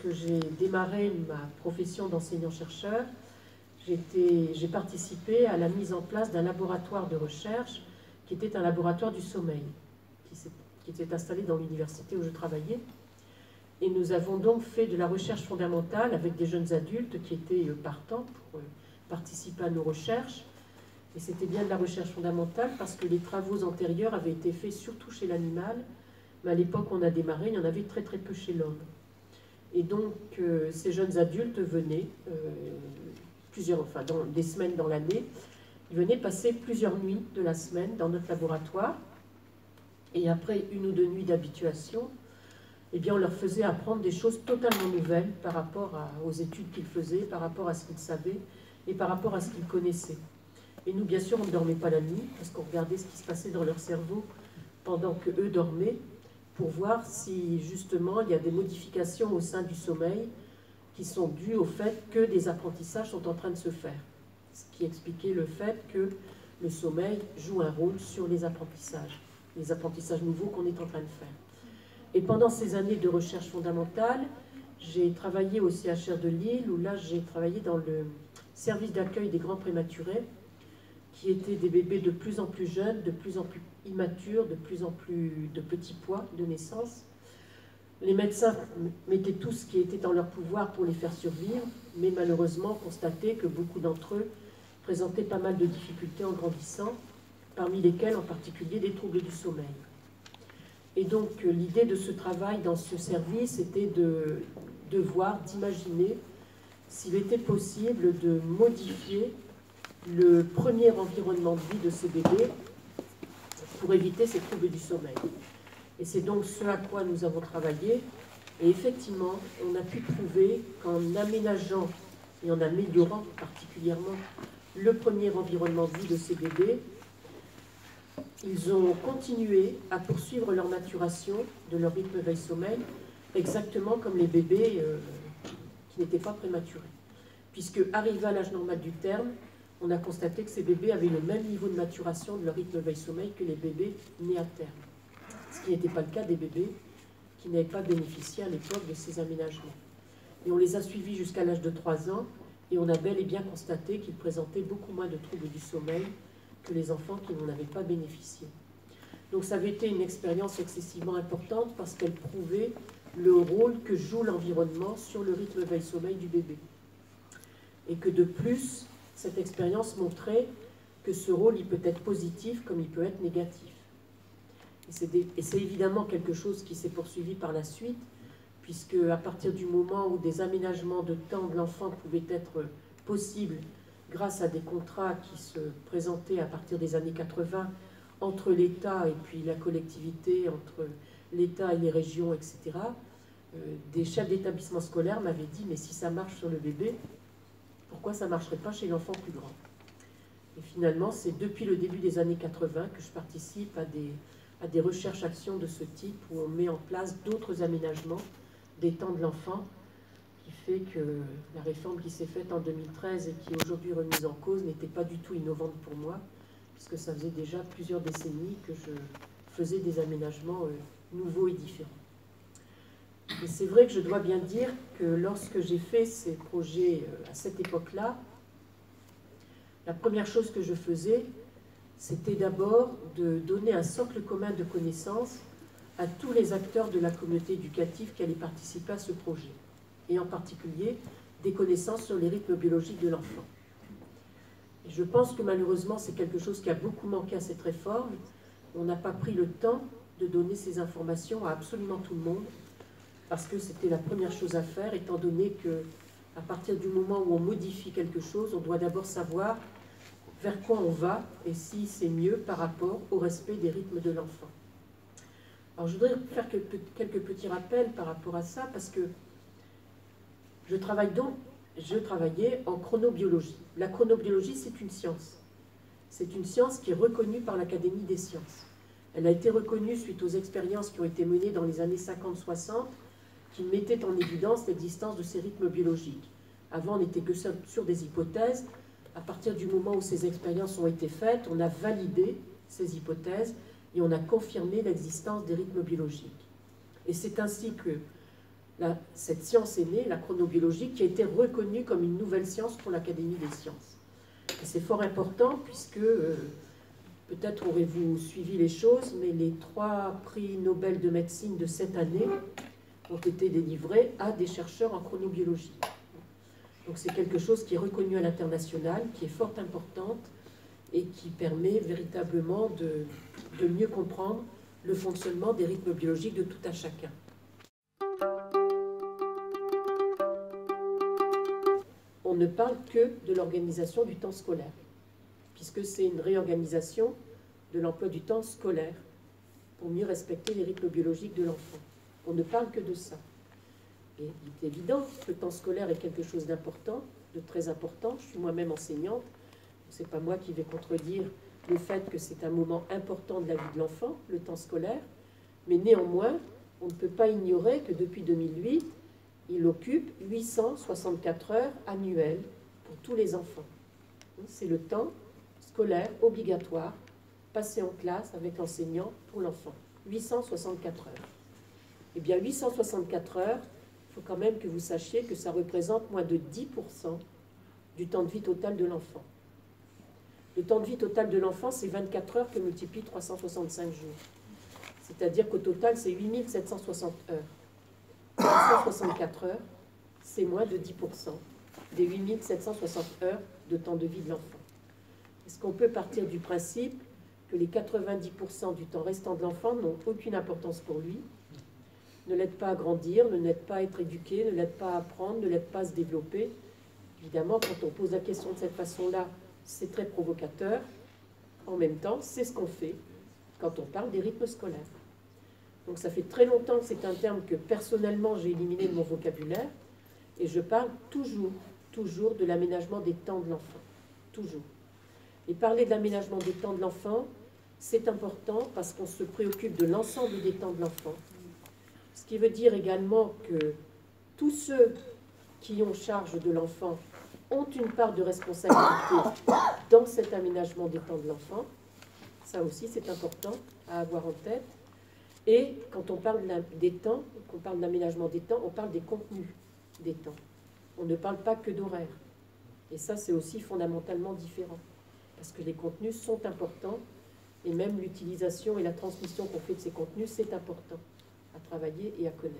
lorsque j'ai démarré ma profession d'enseignant-chercheur, j'ai participé à la mise en place d'un laboratoire de recherche qui était un laboratoire du sommeil, qui était installé dans l'université où je travaillais. Et nous avons donc fait de la recherche fondamentale avec des jeunes adultes qui étaient partants pour participer à nos recherches. Et c'était bien de la recherche fondamentale parce que les travaux antérieurs avaient été faits surtout chez l'animal, mais à l'époque où on a démarré, il y en avait très très peu chez l'homme. Et donc ces jeunes adultes venaient, des semaines dans l'année, ils venaient passer plusieurs nuits de la semaine dans notre laboratoire. Et après 1 ou 2 nuits d'habituation, eh bien, on leur faisait apprendre des choses totalement nouvelles par rapport aux études qu'ils faisaient, par rapport à ce qu'ils savaient et par rapport à ce qu'ils connaissaient. Et nous, bien sûr, on ne dormait pas la nuit parce qu'on regardait ce qui se passait dans leur cerveau pendant qu'eux dormaient pour voir si, justement, il y a des modifications au sein du sommeil qui sont dues au fait que des apprentissages sont en train de se faire. Ce qui expliquait le fait que le sommeil joue un rôle sur les apprentissages nouveaux qu'on est en train de faire. Et pendant ces années de recherche fondamentale, j'ai travaillé au CHR de Lille, où là j'ai travaillé dans le service d'accueil des grands prématurés, qui étaient des bébés de plus en plus jeunes, de plus en plus immatures, de plus en plus de petits poids de naissance. Les médecins mettaient tout ce qui était en leur pouvoir pour les faire survivre, mais malheureusement constataient que beaucoup d'entre eux présentaient pas mal de difficultés en grandissant, parmi lesquelles en particulier des troubles du sommeil. Et donc l'idée de ce travail dans ce service était de voir, d'imaginer s'il était possible de modifier le premier environnement de vie de ces bébés pour éviter ces troubles du sommeil. Et c'est donc ce à quoi nous avons travaillé. Et effectivement, on a pu prouver qu'en aménageant et en améliorant particulièrement le premier environnement de vie de ces bébés, ils ont continué à poursuivre leur maturation de leur rythme veille-sommeil, exactement comme les bébés qui n'étaient pas prématurés. Puisque, arrivé à l'âge normal du terme, on a constaté que ces bébés avaient le même niveau de maturation de leur rythme veille-sommeil que les bébés nés à terme. Ce qui n'était pas le cas des bébés qui n'avaient pas bénéficié à l'époque de ces aménagements. Et on les a suivis jusqu'à l'âge de 3 ans, et on a bel et bien constaté qu'ils présentaient beaucoup moins de troubles du sommeil que les enfants qui n'en avaient pas bénéficié. Donc ça avait été une expérience excessivement importante parce qu'elle prouvait le rôle que joue l'environnement sur le rythme veille-sommeil du bébé. Et que de plus, cette expérience montrait que ce rôle, il peut être positif comme il peut être négatif. Et c'est évidemment quelque chose qui s'est poursuivi par la suite, puisque à partir du moment où des aménagements de temps de l'enfant pouvaient être possibles grâce à des contrats qui se présentaient à partir des années 80 entre l'État et puis la collectivité, entre l'État et les régions, etc., des chefs d'établissement scolaire m'avaient dit « mais si ça marche sur le bébé, pourquoi ça ne marcherait pas chez l'enfant plus grand ?» Et finalement, c'est depuis le début des années 80 que je participe à des recherches-actions de ce type où on met en place d'autres aménagements des temps de l'enfant, qui fait que la réforme qui s'est faite en 2013 et qui est aujourd'hui remise en cause n'était pas du tout innovante pour moi, puisque ça faisait déjà plusieurs décennies que je faisais des aménagements nouveaux et différents. Et c'est vrai que je dois bien dire que lorsque j'ai fait ces projets à cette époque-là, la première chose que je faisais, c'était d'abord de donner un socle commun de connaissances à tous les acteurs de la communauté éducative qui allaient participer à ce projet, et en particulier des connaissances sur les rythmes biologiques de l'enfant. Et je pense que malheureusement, c'est quelque chose qui a beaucoup manqué à cette réforme. On n'a pas pris le temps de donner ces informations à absolument tout le monde, parce que c'était la première chose à faire, étant donné qu'à partir du moment où on modifie quelque chose, on doit d'abord savoir vers quoi on va et si c'est mieux par rapport au respect des rythmes de l'enfant. Alors je voudrais faire quelques petits rappels par rapport à ça, parce que je travaillais en chronobiologie. La chronobiologie, c'est une science. C'est une science qui est reconnue par l'Académie des sciences. Elle a été reconnue suite aux expériences qui ont été menées dans les années 50-60, qui mettaient en évidence l'existence de ces rythmes biologiques. Avant, on n'était que sur des hypothèses. À partir du moment où ces expériences ont été faites, on a validé ces hypothèses et on a confirmé l'existence des rythmes biologiques. Et c'est ainsi que, cette science est née, la chronobiologie, qui a été reconnue comme une nouvelle science pour l'Académie des sciences. Et c'est fort important puisque, peut-être aurez-vous suivi les choses, mais les 3 prix Nobel de médecine de cette année ont été délivrés à des chercheurs en chronobiologie. Donc c'est quelque chose qui est reconnu à l'international, qui est fort importante et qui permet véritablement de mieux comprendre le fonctionnement des rythmes biologiques de tout un chacun. On ne parle que de l'organisation du temps scolaire, puisque c'est une réorganisation de l'emploi du temps scolaire pour mieux respecter les rythmes biologiques de l'enfant. On ne parle que de ça. Et il est évident que le temps scolaire est quelque chose d'important, de très important. Je suis moi-même enseignante. Ce n'est pas moi qui vais contredire le fait que c'est un moment important de la vie de l'enfant, le temps scolaire. Mais néanmoins, on ne peut pas ignorer que depuis 2008, il occupe 864 heures annuelles pour tous les enfants. C'est le temps scolaire obligatoire passé en classe avec l'enseignant pour l'enfant. 864 heures. Eh bien, 864 heures, il faut quand même que vous sachiez que ça représente moins de 10% du temps de vie total de l'enfant. Le temps de vie total de l'enfant, c'est 24 heures que multiplie 365 jours. C'est-à-dire qu'au total, c'est 8760 heures. 864 heures, c'est moins de 10% des 8760 heures de temps de vie de l'enfant. Est-ce qu'on peut partir du principe que les 90% du temps restant de l'enfant n'ont aucune importance pour lui, ne l'aident pas à grandir, ne l'aident pas à être éduqué, ne l'aident pas à apprendre, ne l'aident pas à se développer? Évidemment, quand on pose la question de cette façon-là, c'est très provocateur. En même temps, c'est ce qu'on fait quand on parle des rythmes scolaires. Donc ça fait très longtemps que c'est un terme que personnellement j'ai éliminé de mon vocabulaire, et je parle toujours de l'aménagement des temps de l'enfant. Toujours. Et parler de l'aménagement des temps de l'enfant, c'est important parce qu'on se préoccupe de l'ensemble des temps de l'enfant. Ce qui veut dire également que tous ceux qui ont charge de l'enfant ont une part de responsabilité dans cet aménagement des temps de l'enfant. Ça aussi, c'est important à avoir en tête. Et quand on parle des temps, qu'on parle d'aménagement des temps, on parle des contenus des temps. On ne parle pas que d'horaire. Et ça, c'est aussi fondamentalement différent. Parce que les contenus sont importants, et même l'utilisation et la transmission qu'on fait de ces contenus, c'est important à travailler et à connaître.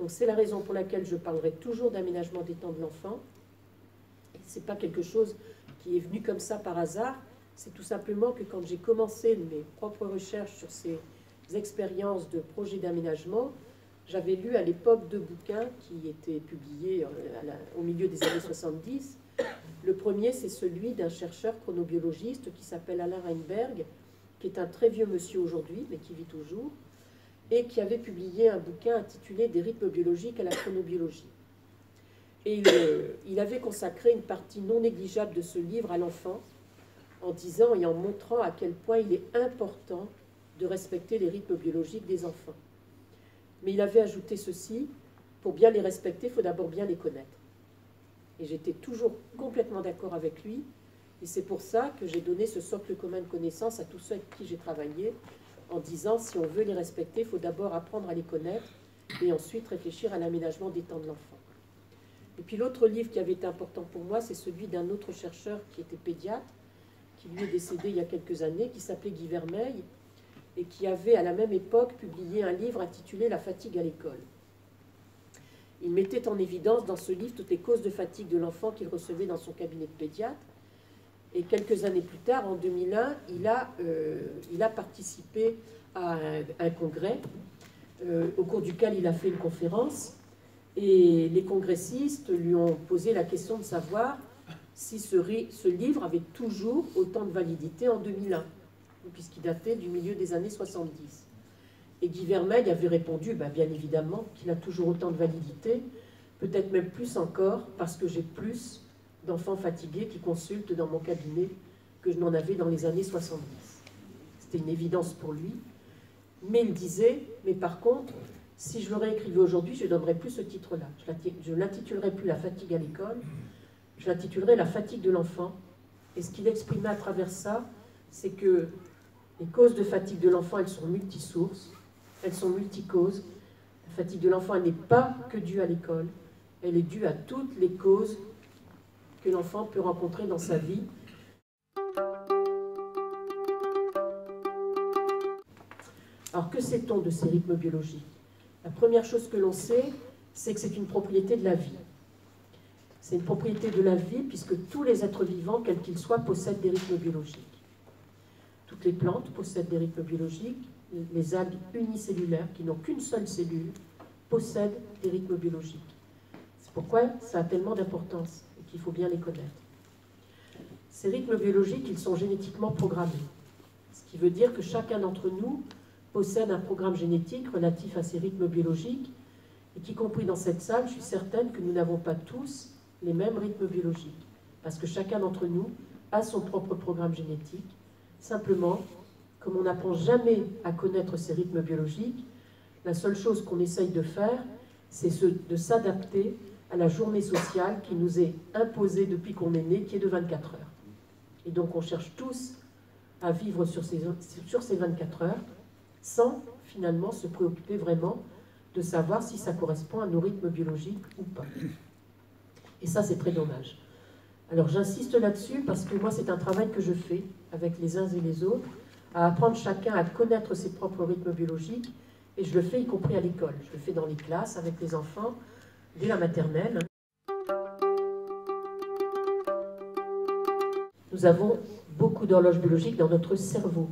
Donc c'est la raison pour laquelle je parlerai toujours d'aménagement des temps de l'enfant. Ce n'est pas quelque chose qui est venu comme ça par hasard, c'est tout simplement que quand j'ai commencé mes propres recherches sur ces expériences de projets d'aménagement, j'avais lu à l'époque 2 bouquins qui étaient publiés au milieu des années 70. Le premier, c'est celui d'un chercheur chronobiologiste qui s'appelle Alain Reinberg, qui est un très vieux monsieur aujourd'hui, mais qui vit toujours, et qui avait publié un bouquin intitulé « Des rythmes biologiques à la chronobiologie ». Et il avait consacré une partie non négligeable de ce livre à l'enfant, en disant et en montrant à quel point il est important de respecter les rythmes biologiques des enfants. Mais il avait ajouté ceci: pour bien les respecter, il faut d'abord bien les connaître. Et j'étais toujours complètement d'accord avec lui, et c'est pour ça que j'ai donné ce socle commun de connaissances à tous ceux avec qui j'ai travaillé, en disant si on veut les respecter, il faut d'abord apprendre à les connaître, et ensuite réfléchir à l'aménagement des temps de l'enfant. Et puis l'autre livre qui avait été important pour moi, c'est celui d'un autre chercheur qui était pédiatre, qui lui est décédé il y a quelques années, qui s'appelait Guy Vermeil, et qui avait à la même époque publié un livre intitulé « La fatigue à l'école ». Il mettait en évidence dans ce livre toutes les causes de fatigue de l'enfant qu'il recevait dans son cabinet de pédiatre. Et quelques années plus tard, en 2001, il a participé à un congrès au cours duquel il a fait une conférence. Et les congressistes lui ont posé la question de savoir si ce livre avait toujours autant de validité en 2001, puisqu'il datait du milieu des années 70. Et Guy Vermeil avait répondu, bien évidemment, qu'il a toujours autant de validité, peut-être même plus encore, parce que j'ai plus d'enfants fatigués qui consultent dans mon cabinet que je n'en avais dans les années 70. C'était une évidence pour lui. Mais il disait, mais par contre, si je le réécrivais aujourd'hui, je ne donnerais plus ce titre-là. Je ne l'intitulerais plus « La fatigue à l'école », je l'intitulerais « La fatigue de l'enfant ». Et ce qu'il exprimait à travers ça, c'est que les causes de fatigue de l'enfant, elles sont multisources, elles sont multicauses, La fatigue de l'enfant, elle n'est pas que due à l'école, elle est due à toutes les causes que l'enfant peut rencontrer dans sa vie. Alors que sait-on de ces rythmes biologiques? La première chose que l'on sait, c'est que c'est une propriété de la vie. C'est une propriété de la vie puisque tous les êtres vivants, quels qu'ils soient, possèdent des rythmes biologiques. Toutes les plantes possèdent des rythmes biologiques. Les algues unicellulaires, qui n'ont qu'une seule cellule, possèdent des rythmes biologiques. C'est pourquoi ça a tellement d'importance et qu'il faut bien les connaître. Ces rythmes biologiques, ils sont génétiquement programmés. Ce qui veut dire que chacun d'entre nous possède un programme génétique relatif à ces rythmes biologiques et qu'y compris dans cette salle, je suis certaine que nous n'avons pas tous les mêmes rythmes biologiques parce que chacun d'entre nous a son propre programme génétique. Simplement, comme on n'apprend jamais à connaître ces rythmes biologiques, la seule chose qu'on essaye de faire, c'est de s'adapter à la journée sociale qui nous est imposée depuis qu'on est né, qui est de 24 heures. Et donc on cherche tous à vivre sur ces 24 heures sans finalement se préoccuper vraiment de savoir si ça correspond à nos rythmes biologiques ou pas. Et ça, c'est très dommage. Alors j'insiste là-dessus parce que moi, c'est un travail que je fais avec les uns et les autres, à apprendre chacun à connaître ses propres rythmes biologiques, et je le fais y compris à l'école. Je le fais dans les classes, avec les enfants, dès la maternelle. Nous avons beaucoup d'horloges biologiques dans notre cerveau.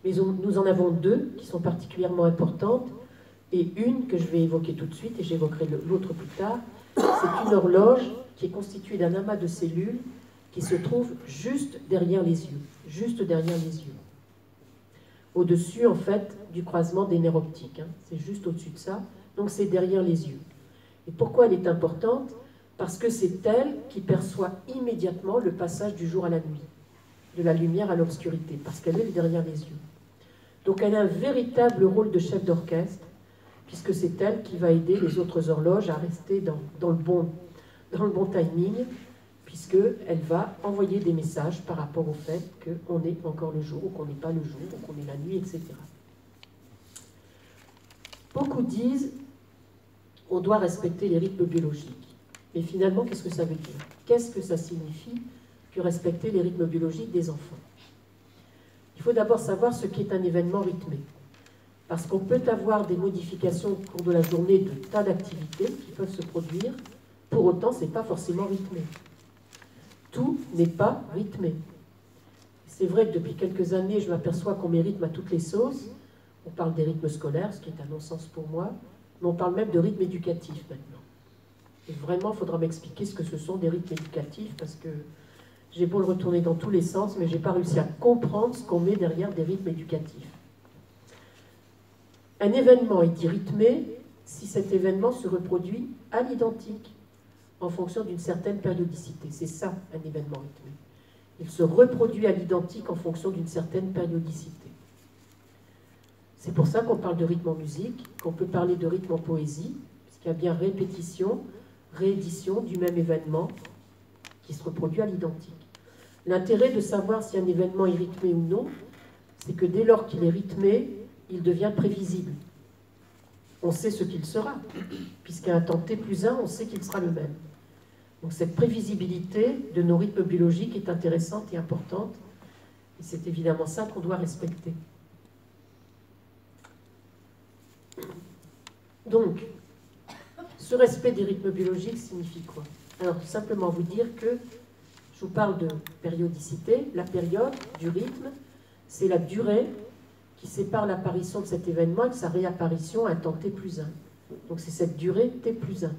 Mais nous en avons deux qui sont particulièrement importantes, et une que je vais évoquer tout de suite, et j'évoquerai l'autre plus tard. C'est une horloge qui est constituée d'un amas de cellules qui se trouve juste derrière les yeux. Juste derrière les yeux. Au-dessus, en fait, du croisement des nerfs optiques. C'est juste au-dessus de ça. Donc c'est derrière les yeux. Et pourquoi elle est importante? Parce que c'est elle qui perçoit immédiatement le passage du jour à la nuit, de la lumière à l'obscurité, parce qu'elle est derrière les yeux. Donc elle a un véritable rôle de chef d'orchestre, puisque c'est elle qui va aider les autres horloges à rester dans le bon timing, puisqu'elle va envoyer des messages par rapport au fait qu'on est encore le jour, ou qu'on n'est pas le jour, ou qu'on est la nuit, etc. Beaucoup disent on doit respecter les rythmes biologiques. Mais finalement, qu'est-ce que ça veut dire? Qu'est-ce que ça signifie que respecter les rythmes biologiques des enfants? Il faut d'abord savoir ce qu'est un événement rythmé. Parce qu'on peut avoir des modifications au cours de la journée de tas d'activités qui peuvent se produire. Pour autant, ce n'est pas forcément rythmé. Tout n'est pas rythmé. C'est vrai que depuis quelques années, je m'aperçois qu'on met rythme à toutes les sauces. On parle des rythmes scolaires, ce qui est un non-sens pour moi, mais on parle même de rythme éducatif maintenant. Et vraiment, il faudra m'expliquer ce que ce sont des rythmes éducatifs, parce que j'ai beau le retourner dans tous les sens, mais je n'ai pas réussi à comprendre ce qu'on met derrière des rythmes éducatifs. Un événement est dit rythmé si cet événement se reproduit à l'identique, en fonction d'une certaine périodicité. C'est ça, un événement rythmé. Il se reproduit à l'identique en fonction d'une certaine périodicité. C'est pour ça qu'on parle de rythme en musique, qu'on peut parler de rythme en poésie, puisqu'il y a bien répétition, réédition du même événement qui se reproduit à l'identique. L'intérêt de savoir si un événement est rythmé ou non, c'est que dès lors qu'il est rythmé, il devient prévisible. On sait ce qu'il sera, puisqu'à un temps t plus 1, on sait qu'il sera le même. Donc cette prévisibilité de nos rythmes biologiques est intéressante et importante, et c'est évidemment ça qu'on doit respecter. Donc, ce respect des rythmes biologiques signifie quoi? Alors, tout simplement vous dire que je vous parle de périodicité. La période du rythme, c'est la durée qui sépare l'apparition de cet événement et de sa réapparition à un temps t plus 1. Donc c'est cette durée t plus 1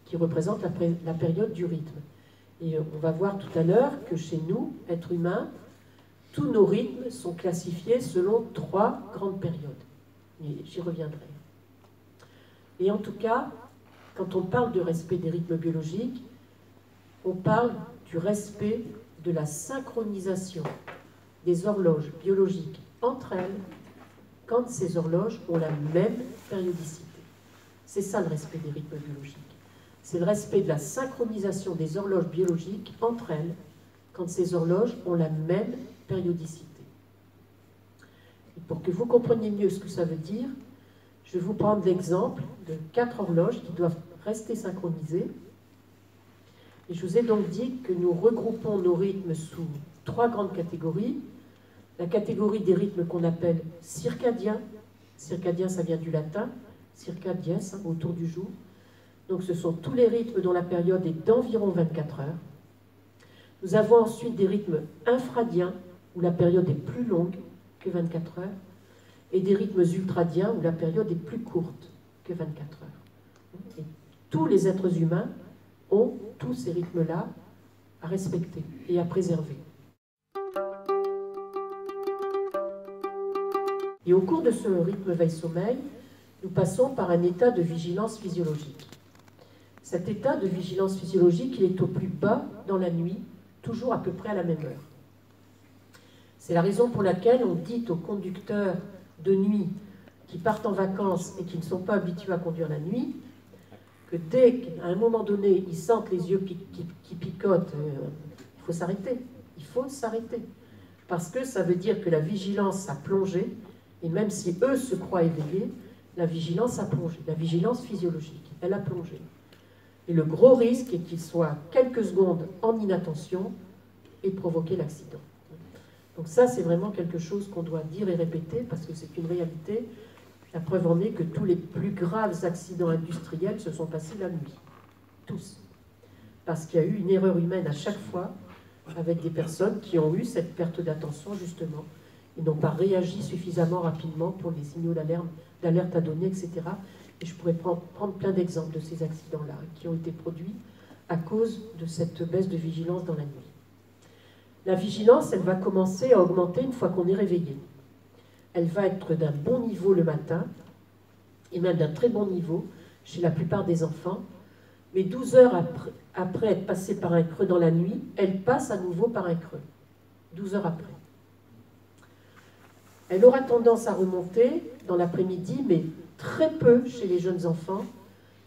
qui représente la période du rythme. Et on va voir tout à l'heure que chez nous, êtres humains, tous nos rythmes sont classifiés selon 3 grandes périodes. Et j'y reviendrai. Et en tout cas, quand on parle de respect des rythmes biologiques, on parle du respect de la synchronisation des horloges biologiques entre elles quand ces horloges ont la même périodicité. C'est ça le respect des rythmes biologiques. C'est le respect de la synchronisation des horloges biologiques entre elles quand ces horloges ont la même périodicité. Et pour que vous compreniez mieux ce que ça veut dire, je Je vais vous prendre l'exemple de 4 horloges qui doivent rester synchronisées. Et je vous ai donc dit que nous regroupons nos rythmes sous 3 grandes catégories. La catégorie des rythmes qu'on appelle circadiens. Circadien, ça vient du latin. Circa dies, autour du jour. Donc ce sont tous les rythmes dont la période est d'environ 24 heures. Nous avons ensuite des rythmes infradiens, où la période est plus longue que 24 heures, et des rythmes ultradiens, où la période est plus courte que 24 heures. Et tous les êtres humains ont tous ces rythmes-là à respecter et à préserver. Et au cours de ce rythme veille-sommeil, nous passons par un état de vigilance physiologique. Cet état de vigilance physiologique, il est au plus bas dans la nuit, toujours à peu près à la même heure. C'est la raison pour laquelle on dit aux conducteurs de nuit qui partent en vacances et qui ne sont pas habitués à conduire la nuit, que dès qu'à un moment donné, ils sentent les yeux qui picotent, il faut s'arrêter. Il faut s'arrêter. Parce que ça veut dire que la vigilance a plongé, et même si eux se croient éveillés, la vigilance a plongé. La vigilance physiologique, elle a plongé. Et le gros risque est qu'il soit quelques secondes en inattention et provoquer l'accident. Donc ça, c'est vraiment quelque chose qu'on doit dire et répéter parce que c'est une réalité. La preuve en est que tous les plus graves accidents industriels se sont passés la nuit. Tous. Parce qu'il y a eu une erreur humaine à chaque fois avec des personnes qui ont eu cette perte d'attention, justement. Ils n'ont pas réagi suffisamment rapidement pour les signaux d'alerte à donner, etc. Et je pourrais prendre plein d'exemples de ces accidents-là qui ont été produits à cause de cette baisse de vigilance dans la nuit. La vigilance, elle va commencer à augmenter une fois qu'on est réveillé. Elle va être d'un bon niveau le matin, et même d'un très bon niveau chez la plupart des enfants, mais 12 heures après être passée par un creux dans la nuit, elle passe à nouveau par un creux, 12 heures après. Elle aura tendance à remonter dans l'après-midi, mais très peu chez les jeunes enfants.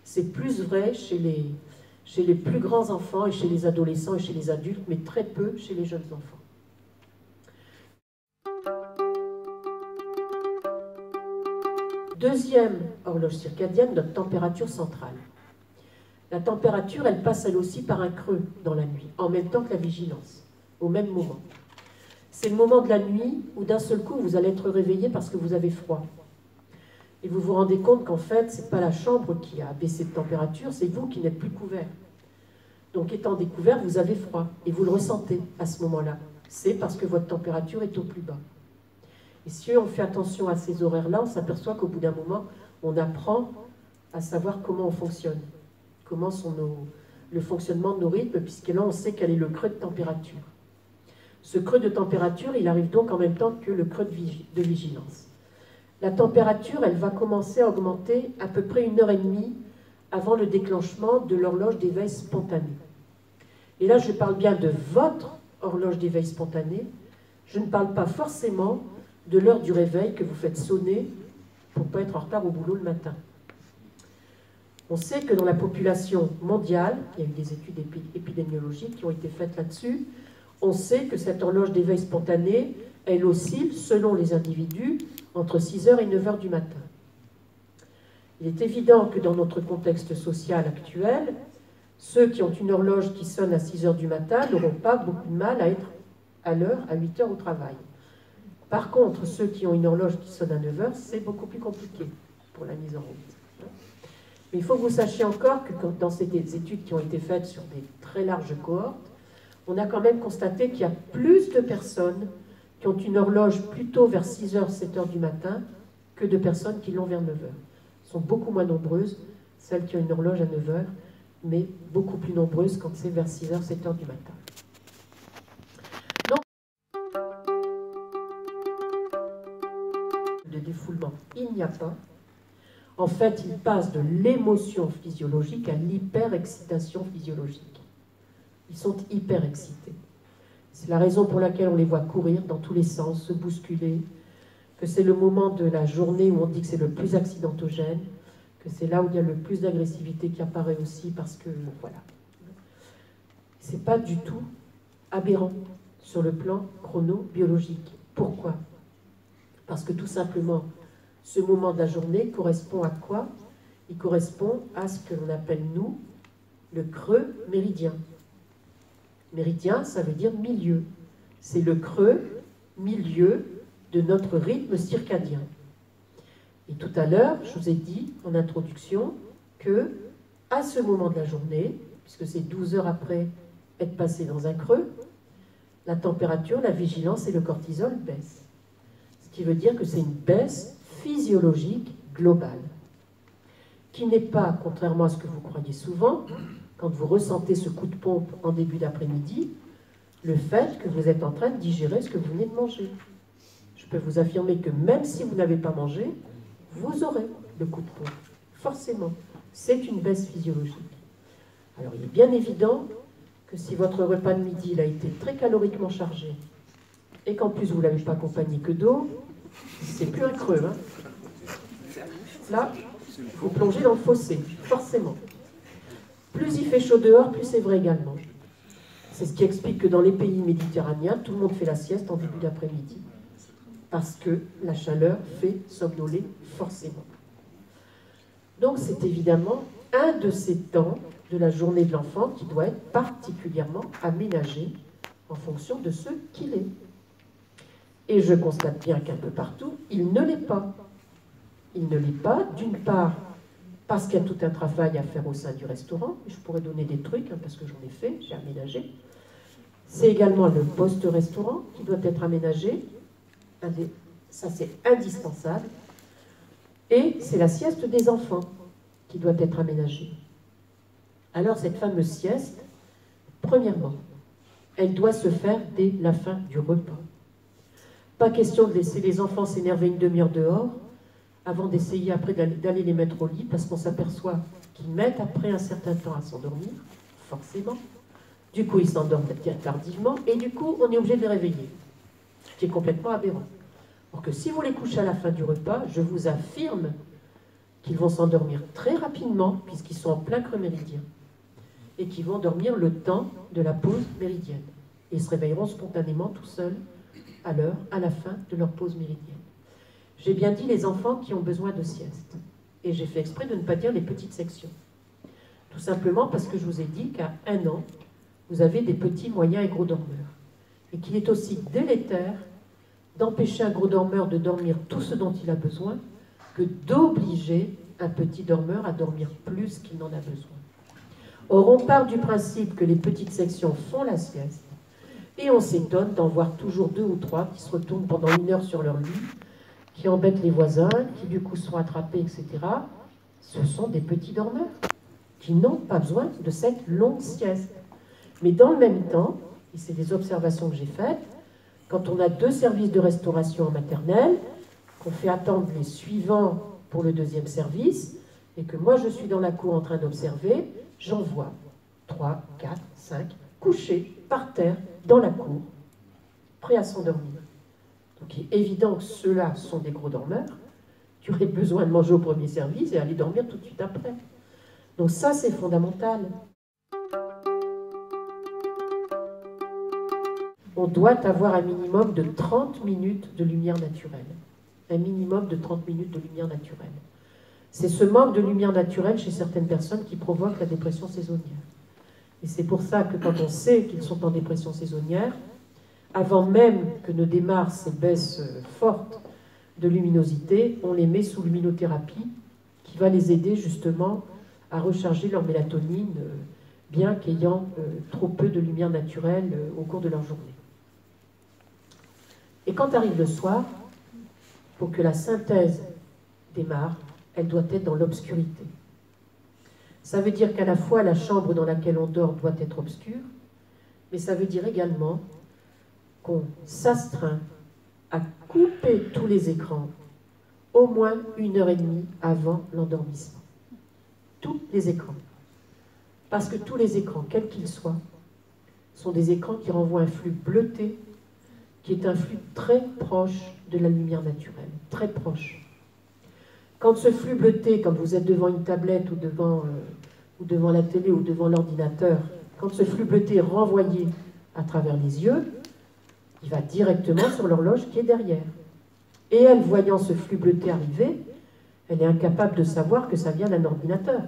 C'est plus vrai chez les plus grands enfants et chez les adolescents et chez les adultes, mais très peu chez les jeunes enfants. Deuxième horloge circadienne, notre température centrale. La température, elle passe elle aussi par un creux dans la nuit, en même temps que la vigilance, au même moment. C'est le moment de la nuit où d'un seul coup, vous allez être réveillé parce que vous avez froid. Et vous vous rendez compte qu'en fait, ce n'est pas la chambre qui a baissé de température, c'est vous qui n'êtes plus couvert. Donc étant découvert, vous avez froid, et vous le ressentez à ce moment-là. C'est parce que votre température est au plus bas. Et si on fait attention à ces horaires-là, on s'aperçoit qu'au bout d'un moment, on apprend à savoir comment on fonctionne, comment sont le fonctionnement de nos rythmes, puisque là, on sait quel est le creux de température. Ce creux de température, il arrive donc en même temps que le creux de vigilance. La température, elle va commencer à augmenter à peu près 1h30 avant le déclenchement de l'horloge d'éveil spontané. Et là, je parle bien de votre horloge d'éveil spontané. Je ne parle pas forcément de l'heure du réveil que vous faites sonner pour ne pas être en retard au boulot le matin. On sait que dans la population mondiale, il y a eu des études épidémiologiques qui ont été faites là-dessus, on sait que cette horloge d'éveil spontané, elle oscille, selon les individus, entre 6h et 9h du matin. Il est évident que dans notre contexte social actuel, ceux qui ont une horloge qui sonne à 6h du matin n'auront pas beaucoup de mal à être à l'heure, à 8h au travail. Par contre, ceux qui ont une horloge qui sonne à 9h, c'est beaucoup plus compliqué pour la mise en route. Mais il faut que vous sachiez encore que dans ces études qui ont été faites sur des très larges cohortes, on a quand même constaté qu'il y a plus de personnes qui ont une horloge plutôt vers 6h, 7h du matin que de personnes qui l'ont vers 9h. Elles sont beaucoup moins nombreuses, celles qui ont une horloge à 9h, mais beaucoup plus nombreuses quand c'est vers 6h, 7h du matin. Donc, de défoulement, il n'y a pas. En fait, il passe de l'émotion physiologique à l'hyperexcitation physiologique. Ils sont hyper excités. C'est la raison pour laquelle on les voit courir dans tous les sens, se bousculer, que c'est le moment de la journée où on dit que c'est le plus accidentogène, que c'est là où il y a le plus d'agressivité qui apparaît aussi, parce que, voilà. C'est pas du tout aberrant sur le plan chronobiologique. Pourquoi? Parce que tout simplement, Ce moment de la journée correspond à quoi? Il correspond à ce que l'on appelle, nous, le creux méridien. Méridien, ça veut dire milieu. C'est le creux, milieu de notre rythme circadien. Et tout à l'heure, je vous ai dit en introduction que, à ce moment de la journée, puisque c'est 12 heures après être passé dans un creux, la température, la vigilance et le cortisol baissent. Ce qui veut dire que c'est une baisse physiologique globale, qui n'est pas, contrairement à ce que vous croyez souvent, quand vous ressentez ce coup de pompe en début d'après-midi, le fait que vous êtes en train de digérer ce que vous venez de manger. Je peux vous affirmer que même si vous n'avez pas mangé, vous aurez le coup de pompe. Forcément, c'est une baisse physiologique. Alors il est bien évident que si votre repas de midi il a été très caloriquement chargé et qu'en plus vous ne l'avez pas accompagné que d'eau, c'est plus un creux. Hein. Là, vous plongez dans le fossé, forcément. Plus il fait chaud dehors, plus c'est vrai également. C'est ce qui explique que dans les pays méditerranéens, tout le monde fait la sieste en début d'après-midi. Parce que la chaleur fait somnoler forcément. Donc c'est évidemment un de ces temps de la journée de l'enfant qui doit être particulièrement aménagé en fonction de ce qu'il est. Et je constate bien qu'un peu partout, il ne l'est pas. Il ne l'est pas, d'une part, parce qu'il y a tout un travail à faire au sein du restaurant. Je pourrais donner des trucs, hein, parce que j'en ai fait, j'ai aménagé. C'est également le poste-restaurant qui doit être aménagé. Ça, c'est indispensable. Et c'est la sieste des enfants qui doit être aménagée. Alors, cette fameuse sieste, premièrement, elle doit se faire dès la fin du repas. Pas question de laisser les enfants s'énerver une demi-heure dehors avant d'essayer après d'aller les mettre au lit, parce qu'on s'aperçoit qu'ils mettent après un certain temps à s'endormir, forcément. Du coup, ils s'endorment tardivement, et du coup, on est obligé de les réveiller, ce qui est complètement aberrant. Alors que si vous les couchez à la fin du repas, je vous affirme qu'ils vont s'endormir très rapidement, puisqu'ils sont en plein creux méridien, et qu'ils vont dormir le temps de la pause méridienne. Et ils se réveilleront spontanément tout seuls à l'heure, à la fin de leur pause méridienne. J'ai bien dit les enfants qui ont besoin de sieste. Et j'ai fait exprès de ne pas dire les petites sections. Tout simplement parce que je vous ai dit qu'à 1 an, vous avez des petits, moyens et gros dormeurs. Et qu'il est aussi délétère d'empêcher un gros dormeur de dormir tout ce dont il a besoin que d'obliger un petit dormeur à dormir plus qu'il n'en a besoin. Or, on part du principe que les petites sections font la sieste et on s'étonne d'en voir toujours 2 ou 3 qui se retournent pendant 1 heure sur leur lit, qui embêtent les voisins, qui du coup sont attrapés, etc. Ce sont des petits dormeurs qui n'ont pas besoin de cette longue sieste. Mais dans le même temps, et c'est des observations que j'ai faites, quand on a 2 services de restauration en maternelle, qu'on fait attendre les suivants pour le 2e service, et que moi je suis dans la cour en train d'observer, j'en vois 3, 4, 5 couchés par terre dans la cour, prêts à s'endormir. Donc il est évident que ceux-là sont des gros dormeurs, qui auraient besoin de manger au 1er service et aller dormir tout de suite après. Donc ça, c'est fondamental. On doit avoir un minimum de 30 minutes de lumière naturelle. Un minimum de 30 minutes de lumière naturelle. C'est ce manque de lumière naturelle chez certaines personnes qui provoque la dépression saisonnière. Et c'est pour ça que quand on sait qu'ils sont en dépression saisonnière, avant même que ne démarrent ces baisses fortes de luminosité, on les met sous luminothérapie qui va les aider justement à recharger leur mélatonine, bien qu'ayant trop peu de lumière naturelle au cours de leur journée. Et quand arrive le soir, pour que la synthèse démarre, elle doit être dans l'obscurité. Ça veut dire qu'à la fois la chambre dans laquelle on dort doit être obscure, mais ça veut dire également qu'on s'astreint à couper tous les écrans au moins 1h30 avant l'endormissement. Tous les écrans. Parce que tous les écrans, quels qu'ils soient, sont des écrans qui renvoient un flux bleuté, qui est un flux très proche de la lumière naturelle, très proche. Quand ce flux bleuté, quand vous êtes devant une tablette ou devant la télé ou devant l'ordinateur, quand ce flux bleuté est renvoyé à travers les yeux, il va directement sur l'horloge qui est derrière. Et elle, voyant ce flux bleuté arriver, elle est incapable de savoir que ça vient d'un ordinateur.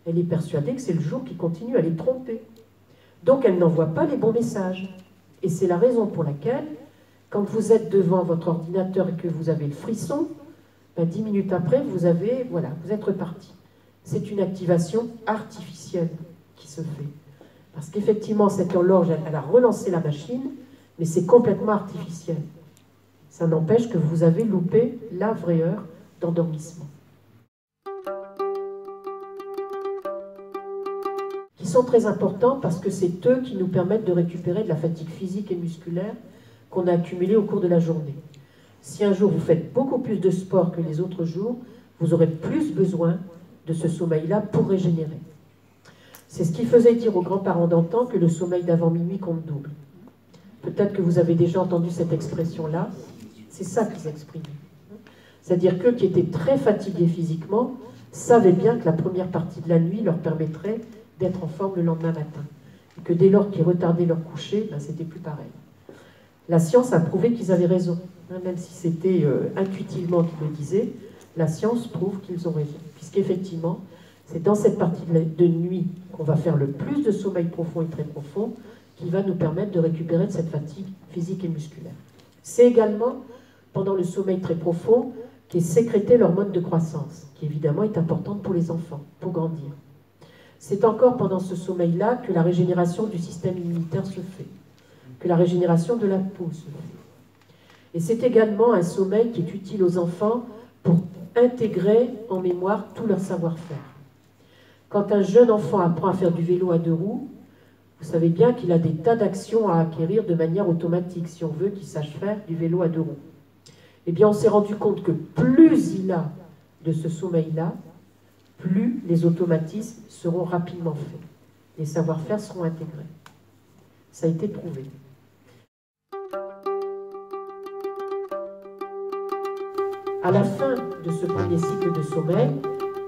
Elle est persuadée que c'est le jour qui continue, elle est trompée. Donc elle n'envoie pas les bons messages. Et c'est la raison pour laquelle, quand vous êtes devant votre ordinateur et que vous avez le frisson, ben 10 minutes après, vous êtes reparti. C'est une activation artificielle qui se fait. Parce qu'effectivement, cette horloge, elle a relancé la machine, mais c'est complètement artificiel. Ça n'empêche que vous avez loupé la vraie heure d'endormissement. Qui sont très importants parce que c'est eux qui nous permettent de récupérer de la fatigue physique et musculaire qu'on a accumulée au cours de la journée. Si un jour vous faites beaucoup plus de sport que les autres jours, vous aurez plus besoin de ce sommeil-là pour régénérer. C'est ce qui faisait dire aux grands-parents d'antan que le sommeil d'avant minuit compte double. Peut-être que vous avez déjà entendu cette expression-là. C'est ça qu'ils exprimaient. C'est-à-dire qu'eux qui étaient très fatigués physiquement savaient bien que la première partie de la nuit leur permettrait d'être en forme le lendemain matin. Et que dès lors qu'ils retardaient leur coucher, ben, c'était plus pareil. La science a prouvé qu'ils avaient raison. Même si c'était intuitivement qu'ils le disaient, la science prouve qu'ils ont raison. Puisqu'effectivement, c'est dans cette partie de nuit qu'on va faire le plus de sommeil profond et très profond qui va nous permettre de récupérer de cette fatigue physique et musculaire. C'est également pendant le sommeil très profond qu'est sécrétée l'hormone de croissance, qui évidemment est importante pour les enfants, pour grandir. C'est encore pendant ce sommeil-là que la régénération du système immunitaire se fait, que la régénération de la peau se fait. Et c'est également un sommeil qui est utile aux enfants pour intégrer en mémoire tout leur savoir-faire. Quand un jeune enfant apprend à faire du vélo à 2 roues, vous savez bien qu'il a des tas d'actions à acquérir de manière automatique, si on veut qu'il sache faire du vélo à 2 roues. Eh bien, on s'est rendu compte que plus il a de ce sommeil-là, plus les automatismes seront rapidement faits. Les savoir-faire seront intégrés. Ça a été prouvé. À la fin de ce premier cycle de sommeil,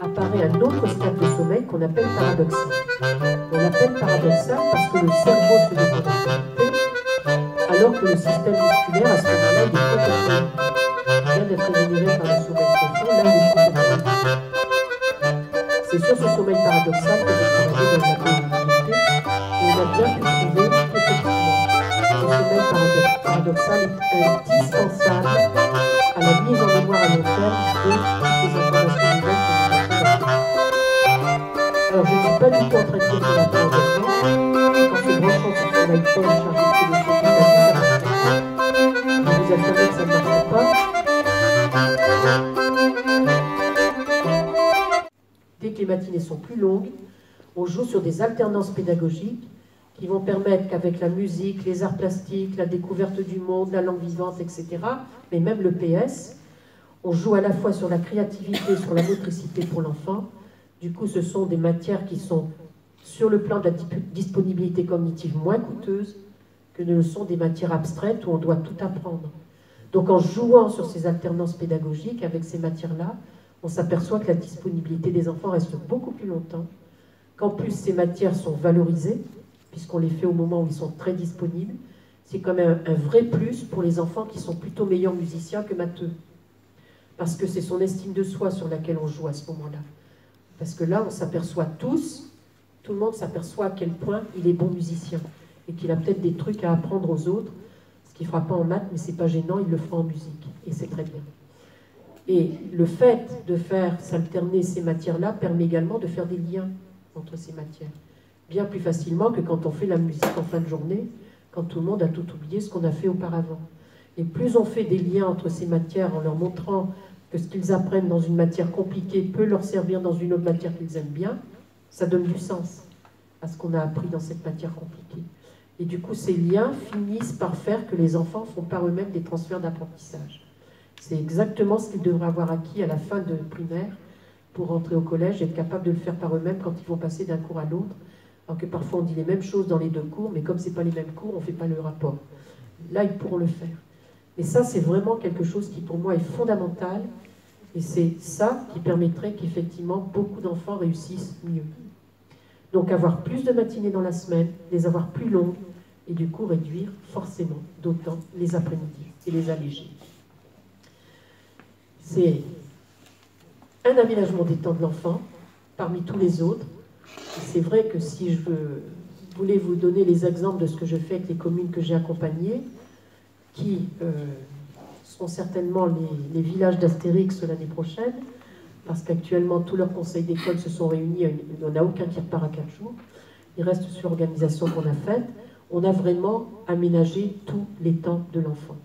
apparaît un autre stade de sommeil qu'on appelle paradoxal. On l'appelle paradoxal parce que le cerveau se développe en activité, alors que le système musculaire, à ce moment-là, il est complètement vient d'être régénéré par le sommeil profond, là, il est complètement. C'est sur ce sommeil paradoxal que j'ai travaillé dans la biodiversité, et on a bien pu prouver qu'effectivement, ce sommeil paradoxal est indispensable à la mise en mémoire à long terme de toutes les informations nouvelles que nous avons apprises. Alors, je ne suis pas du tout en train de dire que la fin endormant, en se branchant sur son iPhone et chargé de solutions toute la vie, ça marche. Je vous affirme que ça ne marche pas. Dès que les matinées sont plus longues, on joue sur des alternances pédagogiques qui vont permettre qu'avec la musique, les arts plastiques, la découverte du monde, la langue vivante, etc., mais même le PS, on joue à la fois sur la créativité, sur la motricité pour l'enfant. Du coup, ce sont des matières qui sont, sur le plan de la disponibilité cognitive, moins coûteuses que ne le sont des matières abstraites où on doit tout apprendre. Donc en jouant sur ces alternances pédagogiques avec ces matières-là, on s'aperçoit que la disponibilité des enfants reste beaucoup plus longtemps, qu'en plus ces matières sont valorisées, puisqu'on les fait au moment où ils sont très disponibles. C'est quand même un vrai plus pour les enfants qui sont plutôt meilleurs musiciens que matheux. Parce que c'est son estime de soi sur laquelle on joue à ce moment-là. Parce que là, on s'aperçoit tous, tout le monde s'aperçoit à quel point il est bon musicien, et qu'il a peut-être des trucs à apprendre aux autres, ce qu'il ne fera pas en maths, mais c'est pas gênant, il le fera en musique, et c'est très bien. Et le fait de faire s'alterner ces matières-là permet également de faire des liens entre ces matières. Bien plus facilement que quand on fait la musique en fin de journée, quand tout le monde a tout oublié ce qu'on a fait auparavant. Et plus on fait des liens entre ces matières en leur montrant que ce qu'ils apprennent dans une matière compliquée peut leur servir dans une autre matière qu'ils aiment bien, ça donne du sens à ce qu'on a appris dans cette matière compliquée. Et du coup, ces liens finissent par faire que les enfants font par eux-mêmes des transferts d'apprentissage. C'est exactement ce qu'ils devraient avoir acquis à la fin de primaire pour rentrer au collège et être capables de le faire par eux-mêmes quand ils vont passer d'un cours à l'autre. Alors que parfois on dit les mêmes choses dans les 2 cours, mais comme ce n'est pas les mêmes cours, on ne fait pas le rapport. Là, ils pourront le faire. Et ça, c'est vraiment quelque chose qui, pour moi, est fondamental. Et c'est ça qui permettrait qu'effectivement, beaucoup d'enfants réussissent mieux. Donc, avoir plus de matinées dans la semaine, les avoir plus longues, et du coup, réduire forcément d'autant les après-midi et les alléger. c'est un aménagement des temps de l'enfant parmi tous les autres. C'est vrai que si je voulais vous donner les exemples de ce que je fais avec les communes que j'ai accompagnées, qui sont certainement les villages d'Astérix l'année prochaine, parce qu'actuellement tous leurs conseils d'école se sont réunis, il n'y en a aucun qui repart à 4 jours, il reste sur l'organisation qu'on a faite, on a vraiment aménagé tous les temps de l'enfant.